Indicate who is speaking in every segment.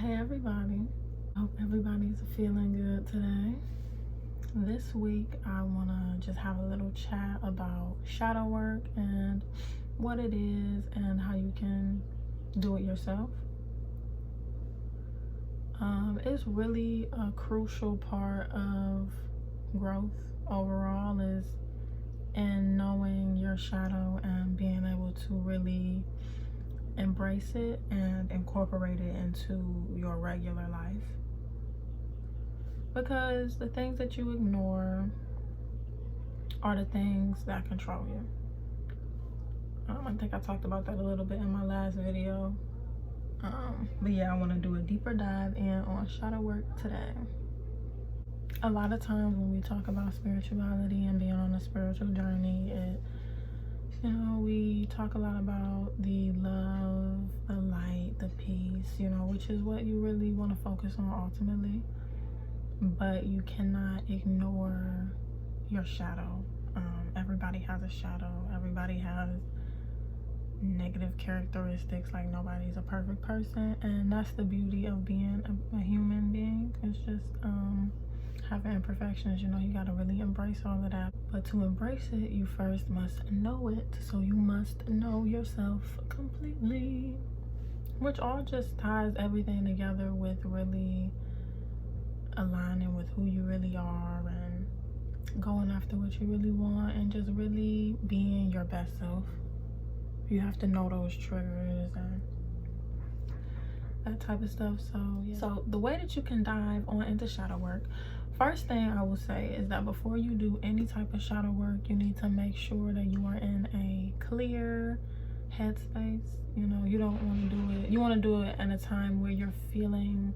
Speaker 1: Hey everybody, hope everybody's feeling good today. This week I want to just have a little chat about shadow work and what it is and how you can do it yourself. It's really a crucial part of growth overall, is in knowing your shadow and being able to really embrace it and incorporate it into your regular life. Because the things that you ignore are the things that control you. I think I talked about that a little bit in my last video. But yeah, I want to do a deeper dive in on shadow work today. A lot of times when we talk about spirituality and being on a spiritual journey, we talk a lot about the love, the light, the peace, which is what you really want to focus on ultimately. But you cannot ignore your shadow. Everybody has a shadow. Everybody has negative characteristics. Like, nobody's a perfect person, and that's the beauty of being a human being. It's just having imperfections. You gotta really embrace all of that. But to embrace it, you first must know it. So you must know yourself completely, which all just ties everything together with really aligning with who you really are and going after what you really want and just really being your best self. You have to know those triggers and that type of stuff. So yeah. So the way that you can dive on into shadow work, first thing I will say is that before you do any type of shadow work, you need to make sure that you are in a clear headspace. You don't want to do it. You want to do it at a time where you're feeling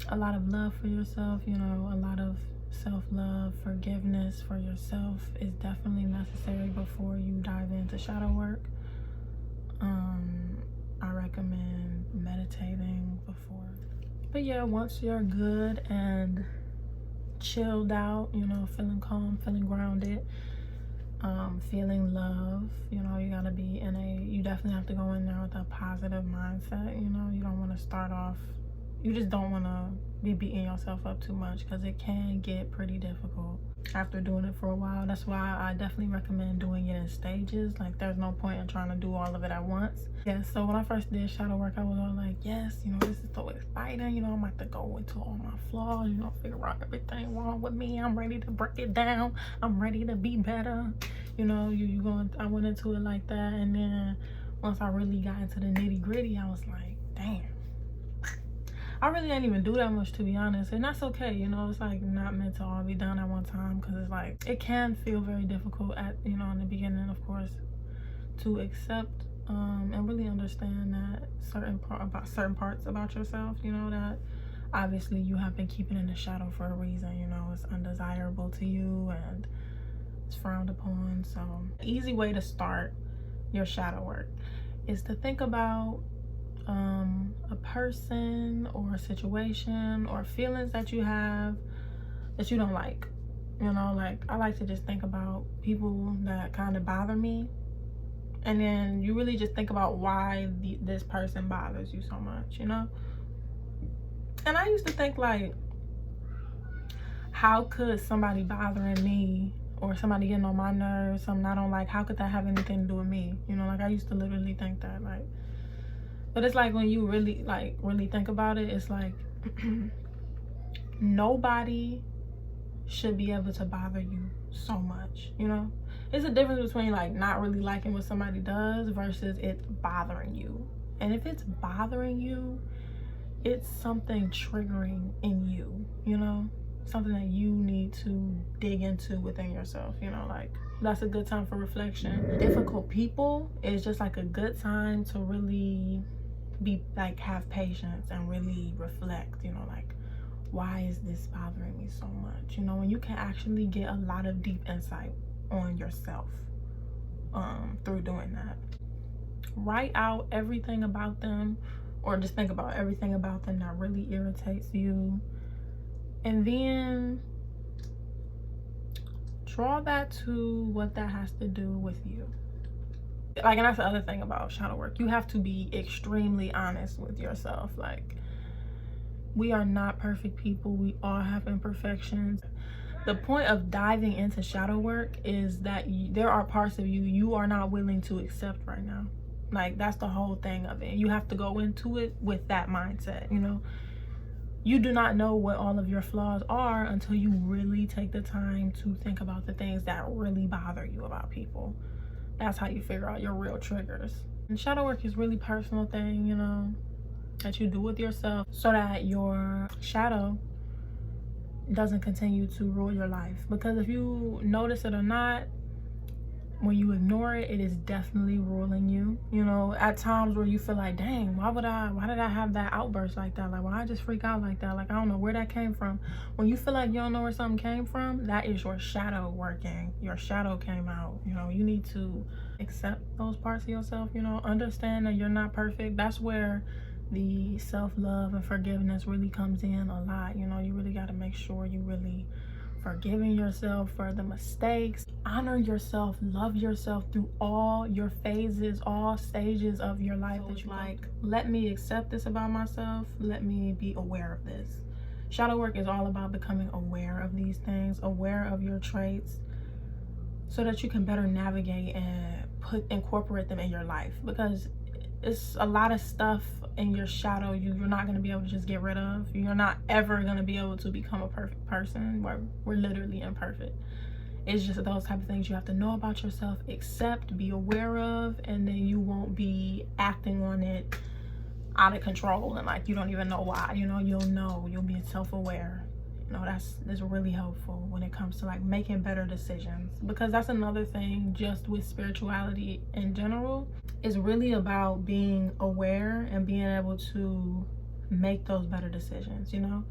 Speaker 1: a lot of love for yourself. A lot of self-love, forgiveness for yourself is definitely necessary before you dive into shadow work. I recommend meditating before. But yeah, once you're good and chilled out, feeling calm, feeling grounded, feeling love, you gotta be you definitely have to go in there with a positive mindset. You don't want to start off, you just don't want to be beating yourself up too much, because it can get pretty difficult after doing it for a while. That's why I definitely recommend doing it in stages. Like, there's no point in trying to do all of it at once. Yeah, so when I first did shadow work, I was all like, yes, this is so exciting. I'm about to go into all my flaws, figure out everything wrong with me. I'm ready to break it down. I'm ready to be better. I went into it like that, and then once I really got into the nitty-gritty, I was like, damn, I really didn't even do that much, to be honest. And that's okay. It's like not meant to all be done at one time, because it's like it can feel very difficult in the beginning, of course, to accept and really understand that certain parts about yourself, that obviously you have been keeping in the shadow for a reason. It's undesirable to you and it's frowned upon. So easy way to start your shadow work is to think about a person or a situation or feelings that you have that you don't like. Like, I like to just think about people that kind of bother me, and then you really just think about why this person bothers you so much. And I used to think, like, how could somebody bothering me or somebody getting on my nerves, something I don't like, how could that have anything to do with me? Like, I used to literally think that, like. But it's like, when you really think about it, it's like nobody should be able to bother you so much. It's a difference between like not really liking what somebody does versus it bothering you. And if it's bothering you, it's something triggering in you, something that you need to dig into within yourself. Like, that's a good time for reflection. Difficult people is just like a good time to really have patience and really reflect. Like, why is this bothering me so much? When you can actually get a lot of deep insight on yourself through doing that. Write out everything about them, or just think about everything about them that really irritates you, and then draw that to what that has to do with you. Like, and that's the other thing about shadow work. You have to be extremely honest with yourself. Like, We are not perfect people. We all have imperfections. The point of diving into shadow work is that there are parts of you are not willing to accept right now. Like, that's the whole thing of it. You have to go into it with that mindset, you know. You do not know what all of your flaws are until you really take the time to think about the things that really bother you about people. That's how you figure out your real triggers. And shadow work is really personal thing, you know, that you do with yourself so that your shadow doesn't continue to rule your life. Because if you notice it or not, when you ignore it, it is definitely ruling you. You know, at times where you feel like, dang, why did I have that outburst like that? Like, why I just freak out like that? Like, I don't know where that came from. When you feel like you don't know where something came from, that is your shadow working. Your shadow came out. You know, you need to accept those parts of yourself, you know, understand that you're not perfect. That's where the self-love and forgiveness really comes in a lot. You know, you really got to make sure you really forgiving yourself for the mistakes. Honor yourself, love yourself through all your phases, all stages of your life that you like. Let me accept this about myself. Let me be aware of this. Shadow work is all about becoming aware of these things, aware of your traits, so that you can better navigate and incorporate them in your life. Because it's a lot of stuff in your shadow you're not going to be able to just get rid of. You're not ever going to be able to become a perfect person. We're literally imperfect. It's just those type of things you have to know about yourself, accept, be aware of, and then you won't be acting on it out of control and like you don't even know why. You know, you'll be self-aware. You know, that's really helpful when it comes to like making better decisions. Because that's another thing just with spirituality in general, is really about being aware and being able to make those better decisions. You know,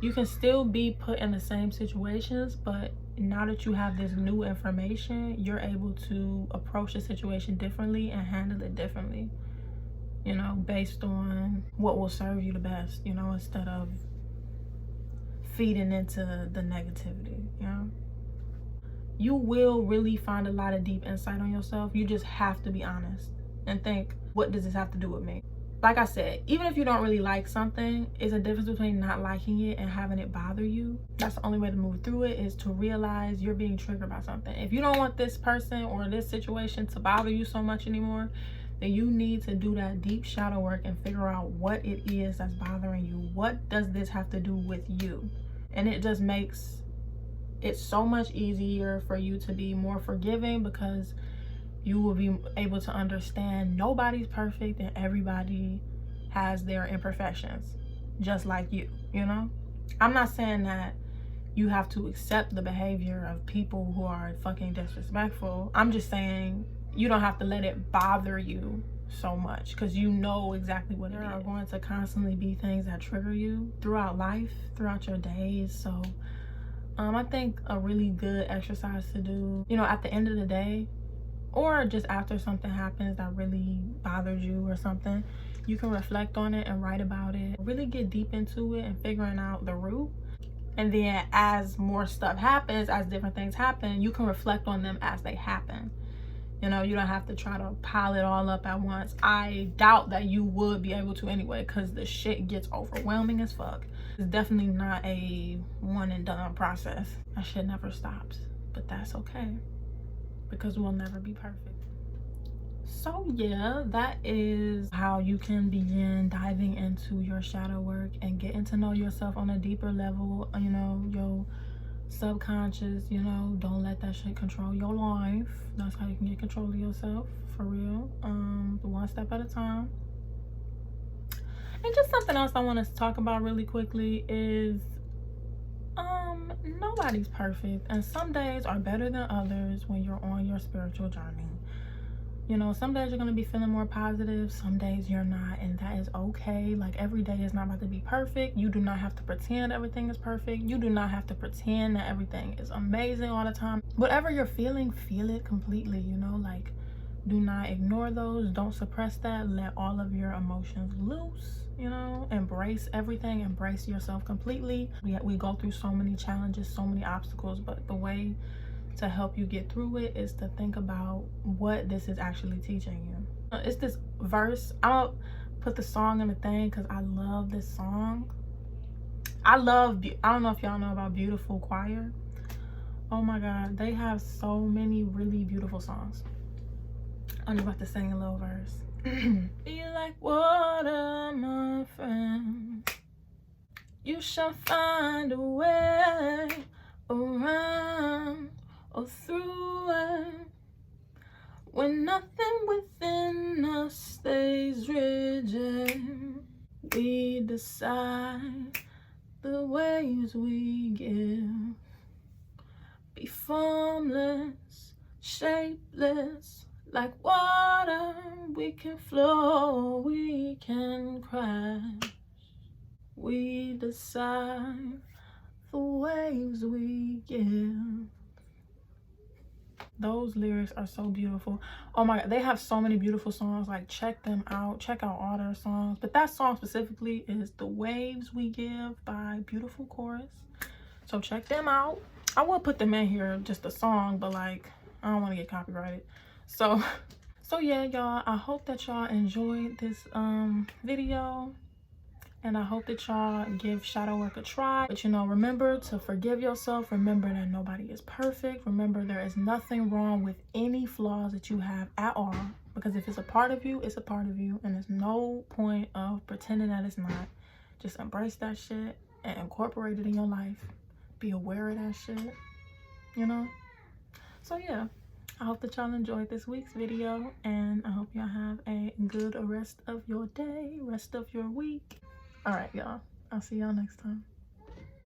Speaker 1: you can still be put in the same situations, but now that you have this new information, you're able to approach the situation differently and handle it differently, you know, based on what will serve you the best, you know, instead of feeding into the negativity. You know, you will really find a lot of deep insight on yourself. You just have to be honest and think, what does this have to do with me? Like I said, even if you don't really like something, it's a difference between not liking it and having it bother you. That's the only way to move through it, is to realize you're being triggered by something. If you don't want this person or this situation to bother you so much anymore, then you need to do that deep shadow work and figure out what it is that's bothering you. What does this have to do with you? And it just makes it so much easier for you to be more forgiving, because you will be able to understand nobody's perfect and everybody has their imperfections, just like you, you know? I'm not saying that you have to accept the behavior of people who are fucking disrespectful. I'm just saying you don't have to let it bother you so much, because you know exactly what there are going to constantly be things that trigger you throughout life, throughout your days. So I think a really good exercise to do, you know, at the end of the day, or just after something happens that really bothers you or something, you can reflect on it and write about it. Really get deep into it and figuring out the root. And then as more stuff happens, as different things happen, you can reflect on them as they happen. You know, you don't have to try to pile it all up at once. I doubt that you would be able to anyway, because the shit gets overwhelming as fuck. It's definitely not a one and done process. That shit never stops. But that's okay, because we'll never be perfect. So yeah, that is how you can begin diving into your shadow work and getting to know yourself on a deeper level. You know, your subconscious, you know, don't let that shit control your life. That's how you can get control of yourself, for real. One step at a time. And just something else I want to talk about really quickly is nobody's perfect, and some days are better than others when you're on your spiritual journey. You know, some days you're going to be feeling more positive, some days you're not, and that is okay. Like, every day is not about to be perfect. You do not have to pretend everything is perfect. You do not have to pretend that everything is amazing all the time. Whatever you're feeling, feel it completely, you know, like, do not ignore those. Don't suppress that. Let all of your emotions loose, you know, embrace everything, embrace yourself completely. We go through so many challenges, so many obstacles, but the way to help you get through it is to think about what this is actually teaching you. It's this verse. I'll put the song in the thing because I love this song. I don't know if y'all know about Beautiful Choir. Oh my god, they have so many really beautiful songs. I'm just about to sing a little verse. Be like water, my friend. You shall find a way around or through it. When nothing within us stays rigid, we decide the ways we give. Be formless, shapeless, like water. We can flow, we can crash. We decide the waves we give. Those lyrics are so beautiful. Oh my god, they have so many beautiful songs. Like, check them out. Check out all their songs. But that song specifically is The Waves We Give by Beautiful Chorus. So check them out. I will put them in here, just a song, but like, I don't want to get copyrighted. So yeah, y'all, I hope that y'all enjoyed this video. And I hope that y'all give shadow work a try. But you know, remember to forgive yourself. Remember that nobody is perfect. Remember there is nothing wrong with any flaws that you have at all. Because if it's a part of you, it's a part of you. And there's no point of pretending that it's not. Just embrace that shit and incorporate it in your life. Be aware of that shit, you know? So yeah, I hope that y'all enjoyed this week's video. And I hope y'all have a good rest of your day, rest of your week. All right, y'all. I'll see y'all next time.